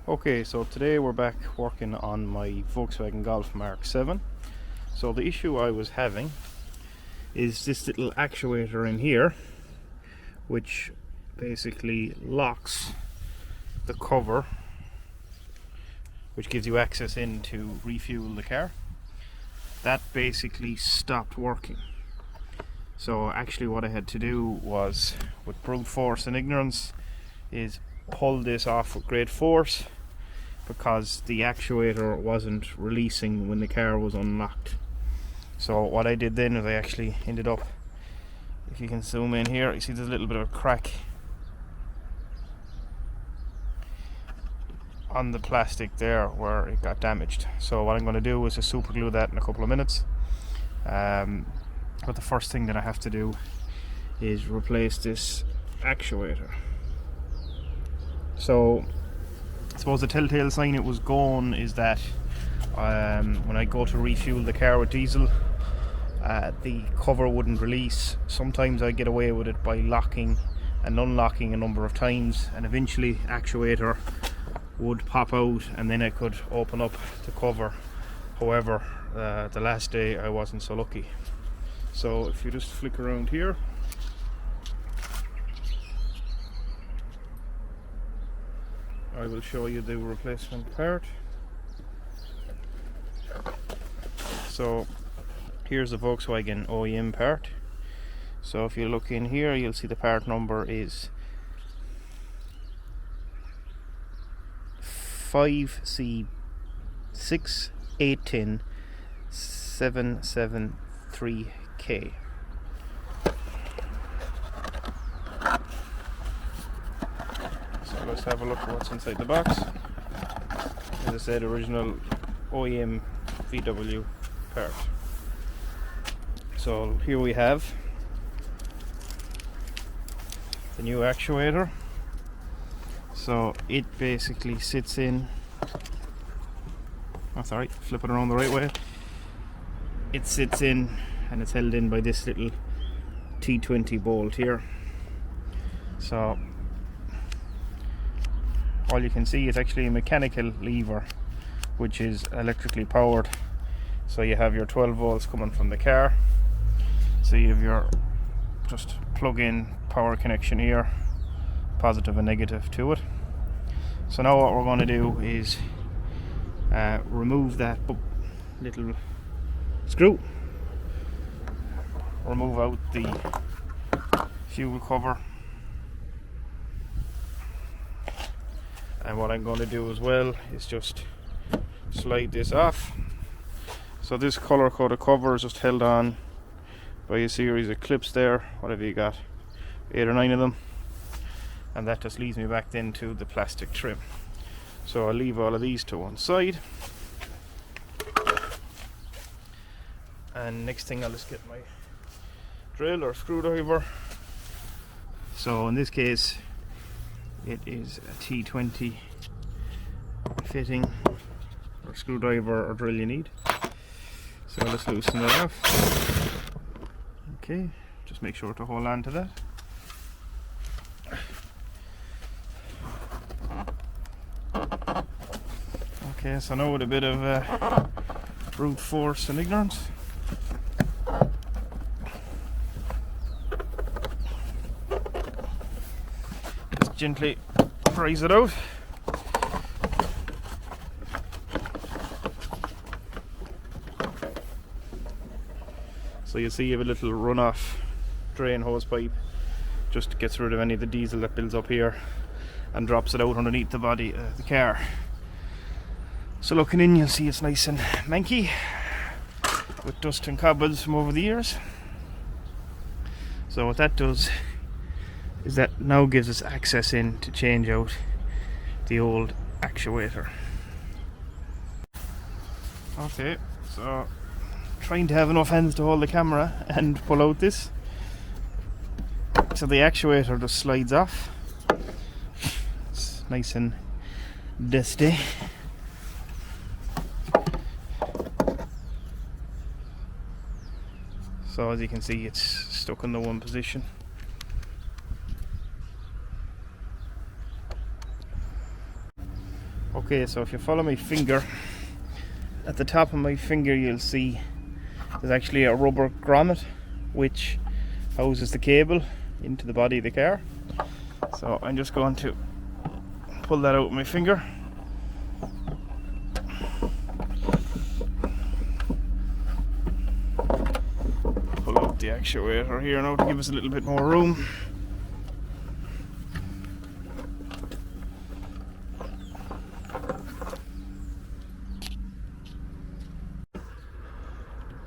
Okay, so today we're back working on my Volkswagen Golf Mark 7. So the issue I was having is this little actuator in here, which basically locks the cover, which gives you access in to refuel the car. That basically stopped working. So actually what I had to do was, with brute force and ignorance, is pull this off with great force, because the actuator wasn't releasing when the car was unlocked. So what I did then is I actually ended up, if you can zoom in here, you see there's a little bit of a crack on the plastic there where it got damaged. So what I'm going to do is just super glue that in a couple of minutes. But the first thing that I have to do is replace this actuator. So I suppose the telltale sign it was gone is that when I go to refuel the car with diesel, the cover wouldn't release. Sometimes I get away with it by locking and unlocking a number of times, and eventually actuator would pop out and then I could open up the cover. However, the last day I wasn't so lucky. So if you just flick around here, I will show you the replacement part. So here's the Volkswagen OEM part. So if you look in here, you'll see the part number is 5C6810-773K. Let's have a look at what's inside the box. As I said, original OEM VW part. So here we have the new actuator. So it basically sits in, flip it around the right way. It sits in and it's held in by this little T20 bolt here. So all you can see is actually a mechanical lever which is electrically powered. So you have your 12 volts coming from the car, so you have your just plug-in power connection here, positive and negative to it. So now what we're going to do is remove that little screw, remove out the fuel cover. And what I'm going to do as well is just slide this off. So this color coded cover is just held on by a series of clips there, whatever you got, 8 or 9 of them, and that just leads me back then to the plastic trim. So I'll leave all of these to one side, and next thing I'll just get my drill or screwdriver. So in this case it is a T20 fitting or screwdriver or drill you need. So let's loosen that off. Okay, just make sure to hold on to that. Okay, so now with a bit of brute force and ignorance, just gently prise it out. So you see you have a little runoff drain hose pipe, just gets rid of any of the diesel that builds up here and drops it out underneath the body of the car. So looking in, you'll see it's nice and manky with dust and cobwebs from over the years. So what that does is that now gives us access in to change out the old actuator. Okay, so trying to have enough hands to hold the camera and pull out this. So the actuator just slides off. It's nice and dusty. So as you can see, it's stuck in the one position. Okay, so if you follow my finger, at the top of my finger you'll see there's actually a rubber grommet which houses the cable into the body of the car. So I'm just going to pull that out with my finger. Pull out the actuator here now to give us a little bit more room.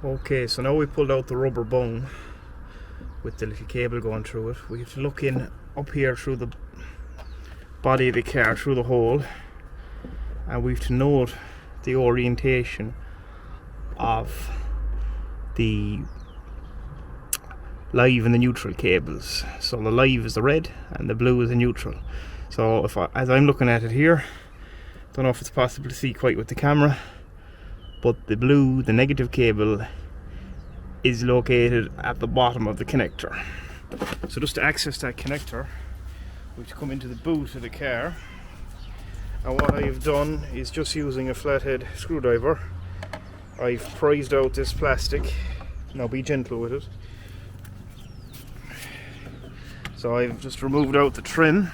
Okay, so now we pulled out the rubber bung with the little cable going through it. We have to look in up here through the body of the car, through the hole, and we have to note the orientation of the live and the neutral cables. So the live is the red and the blue is the neutral. So as I'm looking at it here, don't know if it's possible to see quite with the camera, but the blue, the negative cable, is located at the bottom of the connector. So just to access that connector, we have to come into the boot of the car, and what I've done is, just using a flathead screwdriver, I've prized out this plastic. Now be gentle with it. So I've just removed out the trim,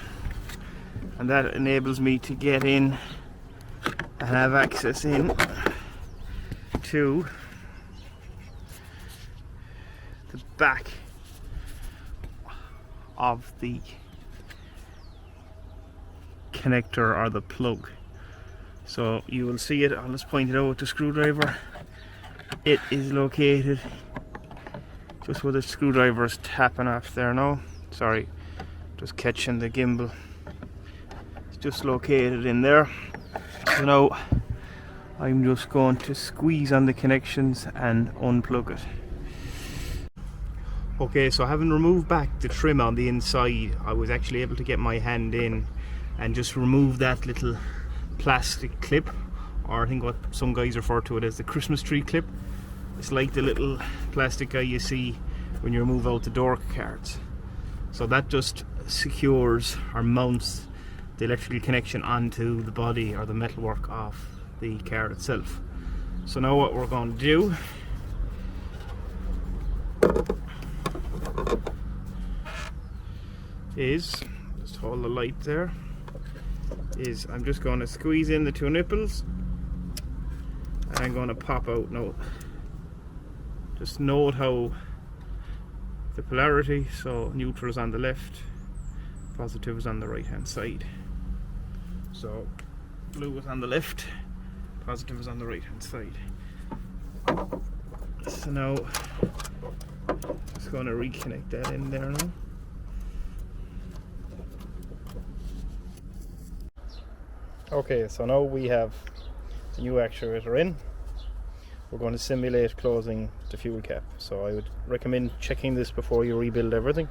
and that enables me to get in and have access in to the back of the connector or the plug. So you will see it, I'll just point it out with the screwdriver. It is located just where the screwdriver is tapping off there now. Sorry, just catching the gimbal. It's just located in there. So now I'm just going to squeeze on the connections and unplug it. Okay, so having removed back the trim on the inside, I was actually able to get my hand in and just remove that little plastic clip, or I think what some guys refer to it as the Christmas tree clip. It's like the little plastic guy you see when you remove out the door cards. So that just secures or mounts the electrical connection onto the body or the metalwork of the car itself. So now what we're going to do is, just hold the light there, is I'm just going to squeeze in the two nipples and I'm going to pop out now. Just note how the polarity, so neutral is on the left, positive is on the right hand side. So blue is on the left, positive is on the right hand side. So now just going to reconnect that in there now. Okay, so now we have the new actuator in. We're going to simulate closing the fuel cap. So I would recommend checking this before you rebuild everything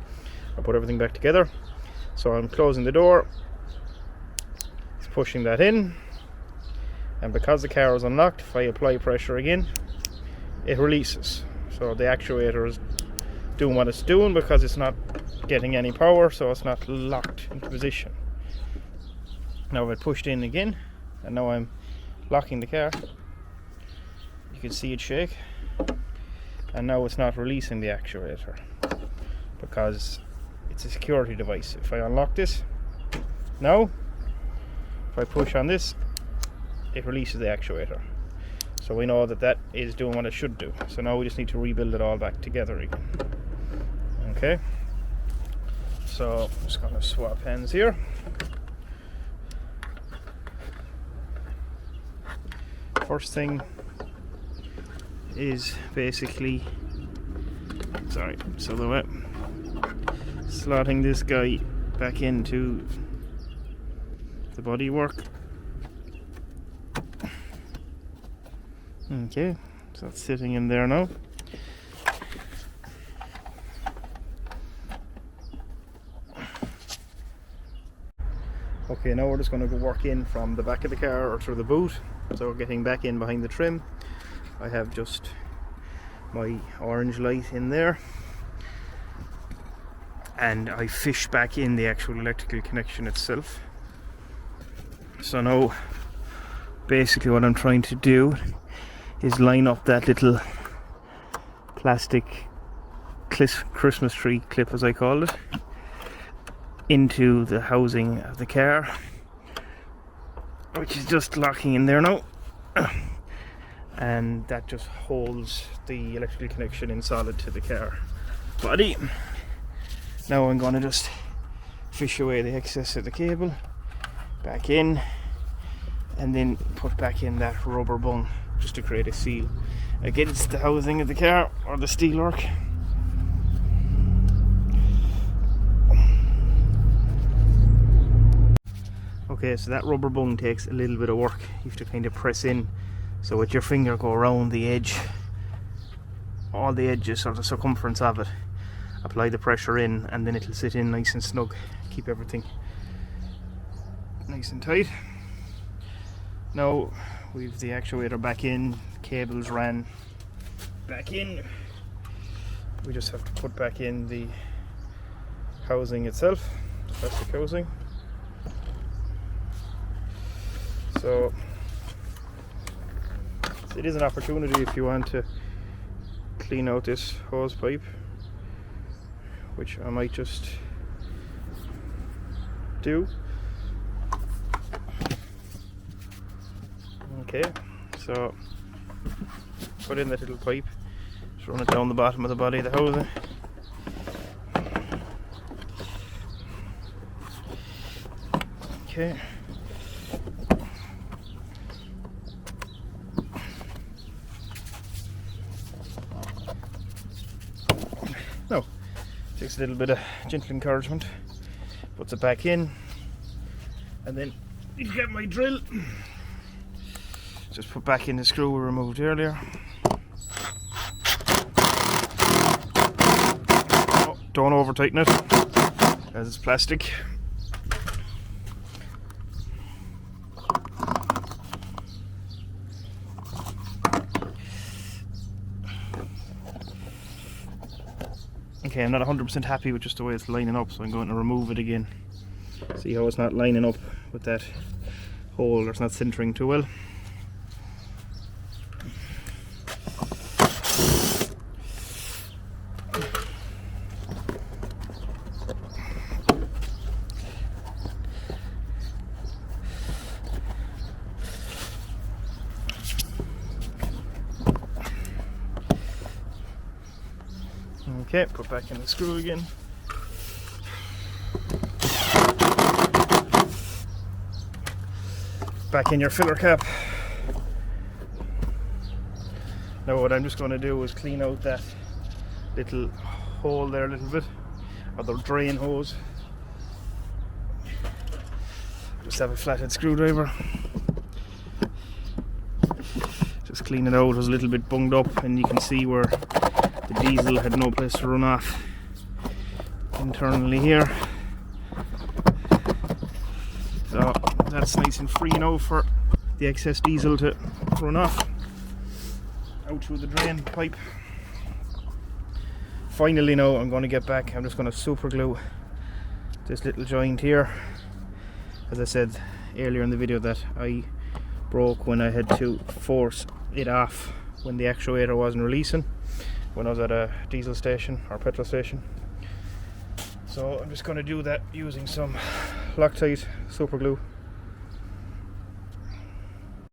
or put everything back together. So I'm closing the door, it's pushing that in, and because the car is unlocked, if I apply pressure again, it releases. So the actuator is doing what it's doing because it's not getting any power, so it's not locked into position. Now I've pushed in again, and now I'm locking the car. You can see it shake, and now it's not releasing the actuator because it's a security device. If I unlock this now, if I push on this, it releases the actuator. So we know that that is doing what it should do. So now we just need to rebuild it all back together again. Okay, so I'm just going to swap hands here. First thing is basically, silhouette, slotting this guy back into the bodywork. Okay, so it's sitting in there now. Okay, now we're just going to go work in from the back of the car or through the boot. So we're getting back in behind the trim. I have just my orange light in there, and I fish back in the actual electrical connection itself. So now basically what I'm trying to do is line up that little plastic Christmas tree clip, as I call it, into the housing of the car, which is just locking in there now, and that just holds the electrical connection in solid to the car body. Now I'm going to just fish away the excess of the cable back in, and then put back in that rubber bung just to create a seal against the housing of the car, or the steelwork. Okay, so that rubber bung takes a little bit of work. You have to kind of press in, so with your finger go around the edge, all the edges or the circumference of it, apply the pressure in, and then it'll sit in nice and snug, keep everything nice and tight. Now we've the actuator back in, cables ran back in. We just have to put back in the housing itself, the plastic housing. So it is an opportunity if you want to clean out this hose pipe, which I might just do. Okay, so put in that little pipe, just run it down the bottom of the body of the housing. Okay. Now, takes a little bit of gentle encouragement, puts it back in, and then you get my drill. Just put back in the screw we removed earlier. Oh, don't over tighten it, as it's plastic. Okay, I'm not 100% happy with just the way it's lining up, so I'm going to remove it again. See how it's not lining up with that hole, or it's not centering too well. Okay, put back in the screw again. Back in your filler cap. Now what I'm just going to do is clean out that little hole there a little bit, or the drain hose. Just have a flathead screwdriver. Just clean it out. It was a little bit bunged up, and you can see where the diesel had no place to run off internally here. So that's nice and free now for the excess diesel to run off out through the drain pipe. Finally now I'm going to get back, I'm just going to super glue this little joint here. As I said earlier in the video, that I broke when I had to force it off when the actuator wasn't releasing, when I was at a diesel station or petrol station. So I'm just going to do that using some Loctite super glue.